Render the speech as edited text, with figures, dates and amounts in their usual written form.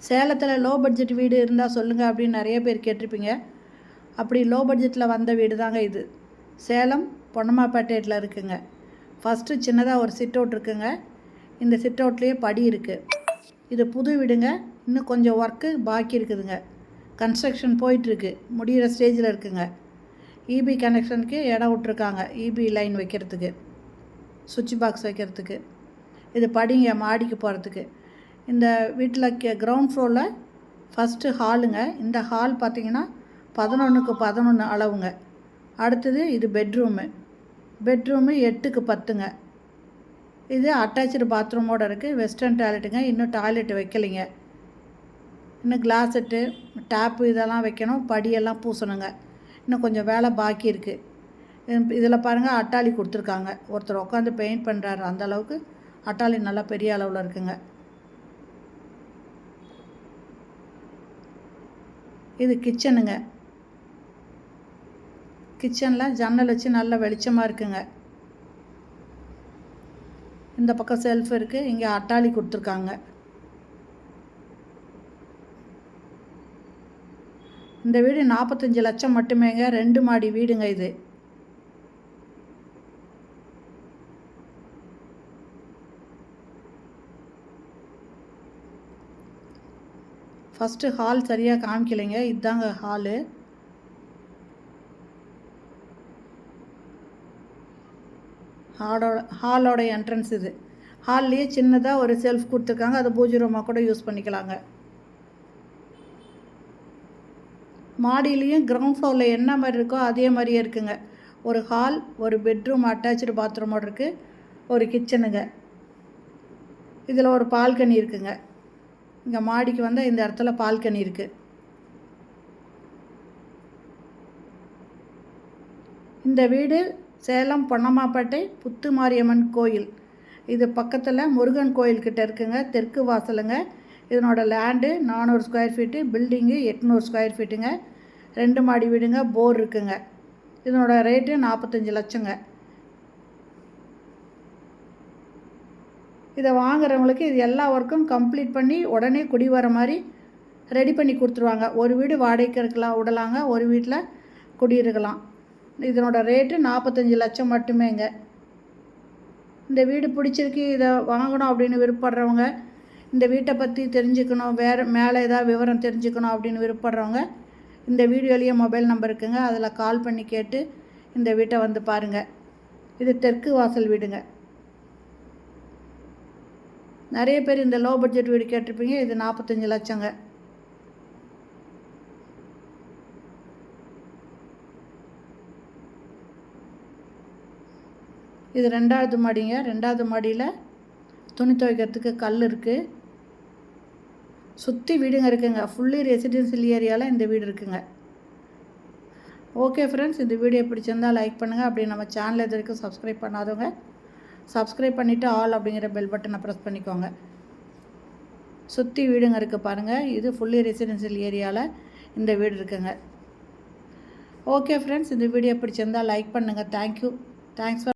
சேலத்தில் low budget வீடு இருந்தால் சொல்லுங்கள் அப்படின்னு நிறைய பேர் கேட்டிருப்பீங்க. அப்படி லோ பட்ஜெட்டில் வந்த வீடு தாங்க இது. சேலம் பொன்னம்மாப்பேட்டையில் இருக்குங்க. ஃபஸ்ட்டு சின்னதாக ஒரு சிட் அவுட் இருக்குங்க. இந்த சிட் அவுட்லேயே படி இருக்குது. இது புது வீடுங்க. இன்னும் கொஞ்சம் ஒர்க்கு பாக்கி இருக்குதுங்க. கன்ஸ்ட்ரக்ஷன் போயிட்டுருக்கு, முடிகிற ஸ்டேஜில் இருக்குங்க. இபி கனெக்ஷனுக்கு இடம் விட்ருக்காங்க, இபி லைன் வைக்கிறதுக்கு, சுவிட்ச் பாக்ஸ் வைக்கிறதுக்கு. இது படிங்க மாடிக்கு போகிறதுக்கு. இந்த வீட்டில் கிரவுண்ட் ஃப்ளோரில் ஃபஸ்ட்டு ஹாலுங்க. இந்த ஹால் பார்த்திங்கன்னா 11க்கு 11 அளவுங்க. அடுத்தது இது பெட்ரூமு 8க்கு 10ங்க. இது அட்டாச்சு பாத்ரூமோடு இருக்குது. வெஸ்டர்ன் டாய்லெட்டுங்க. இன்னும் டாய்லெட் வைக்கலைங்க. இன்னும் கிளாஸெட்டு டேப்பு இதெல்லாம் வைக்கணும். படியெல்லாம் பூசணுங்க. இன்னும் கொஞ்சம் வேலை பாக்கி இருக்குது. இதில் பாருங்கள் அட்டாளி கொடுத்துருக்காங்க. ஒருத்தர் உட்காந்து பெயிண்ட் பண்ணுறாரு. அந்தளவுக்கு அட்டாளி நல்லா பெரிய அளவில் இருக்குங்க. இது கிச்சனுங்க. கிச்சனில் ஜன்னல் வச்சு நல்ல வெளிச்சமாக இருக்குங்க. இந்த பக்கம் செல்ஃப் இருக்குது. இங்கே அட்டாளி கொடுத்துருக்காங்க. இந்த வீடு 45 லட்சம் மட்டுமேங்க. 2 மாடி வீடுங்க இது. ஃபஸ்ட்டு ஹால் சரியாக காமிக்கலைங்க. இதுதாங்க ஹாலு. ஹாலோட என்ட்ரன்ஸ் இது. ஹால்லேயே சின்னதாக ஒரு செல்ஃப் கொடுத்துருக்காங்க. அது பூஜை ரூமாக கூட யூஸ் பண்ணிக்கலாங்க. மாடியிலையும் கிரவுண்ட் ஃப்ளோரில் என்ன மாதிரி இருக்கோ அதே மாதிரியே இருக்குங்க. ஒரு ஹால், ஒரு பெட்ரூம் அட்டாச்சு பாத்ரூமோடு இருக்குது, ஒரு கிச்சனுங்க. இதில் ஒரு பால்கனி இருக்குங்க. இங்கே மாடிக்கு வந்தால் இந்த இடத்துல பால்கனி இருக்குது. இந்த வீடு சேலம் பொன்னம்மாப்பேட்டை புத்து மாரியம்மன் கோயில். இது பக்கத்தில் முருகன் கோயில்கிட்ட இருக்குங்க. தெற்கு வாசலுங்க. இதனோட land 400 square feet, building 800 square ஃபீட்டுங்க. 2 மாடி வீடுங்க. போர் இருக்குங்க. இதனோட ரேட்டு 45 லட்சங்க. இதை வாங்குறவங்களுக்கு இது எல்லா ஒர்க்கும் கம்ப்ளீட் பண்ணி உடனே குடி வர மாதிரி ரெடி பண்ணி கொடுத்துருவாங்க. ஒரு வீடு வாடகைக்கு இருக்கலாம் விடலாங்க, ஒரு வீட்டில் குடியிருக்கலாம். இதனோட ரேட்டு 45 லட்சம் மட்டுமேங்க. இந்த வீடு பிடிச்சிருக்கு, இதை வாங்கணும் அப்படின்னு விருப்பப்படுறவங்க, இந்த வீட்டை பற்றி தெரிஞ்சுக்கணும், வேறு மேலே ஏதாவது விவரம் தெரிஞ்சுக்கணும் அப்படின்னு விருப்பப்படுறவங்க இந்த வீடியோலேயே மொபைல் நம்பர் இருக்குங்க. அதில் கால் பண்ணி கேட்டு இந்த வீட்டை வந்து பாருங்கள். இது தெற்கு வாசல் வீடுங்க. நிறைய பேர் இந்த லோ பட்ஜெட் வீடு கேட்டிருப்பீங்க. இது 45 லட்சங்க. இது 2வது மாடிங்க. 2வது மாடியில் துணி துவைக்கிறதுக்கு கல் இருக்குது. சுற்றி வீடுங்க இருக்குங்க. ஃபுல்லி ரெசிடென்ஷியல் ஏரியாவில் இந்த வீடு இருக்குங்க. ஓகே ஃப்ரெண்ட்ஸ், இந்த வீடியோ பிடிச்சிருந்தால் லைக் பண்ணுங்கள். அப்படி நம்ம சேனல் இது வரைக்கும் சப்ஸ்கிரைப் பண்ணாதவங்க சப்ஸ்கிரைப் பண்ணிவிட்டு ஆல் அப்படிங்கிற பெல் பட்டனை ப்ரெஸ் பண்ணிக்கோங்க. சுற்றி வீடுங்க இருக்குது பாருங்கள். இது ஃபுல்லி ரெசிடென்ஷியல் ஏரியாவில் இந்த வீடு இருக்குங்க. ஓகே ஃப்ரெண்ட்ஸ், இந்த வீடியோ பிடிச்சிருந்தால் லைக் பண்ணுங்கள். தேங்க்யூ. Thanks for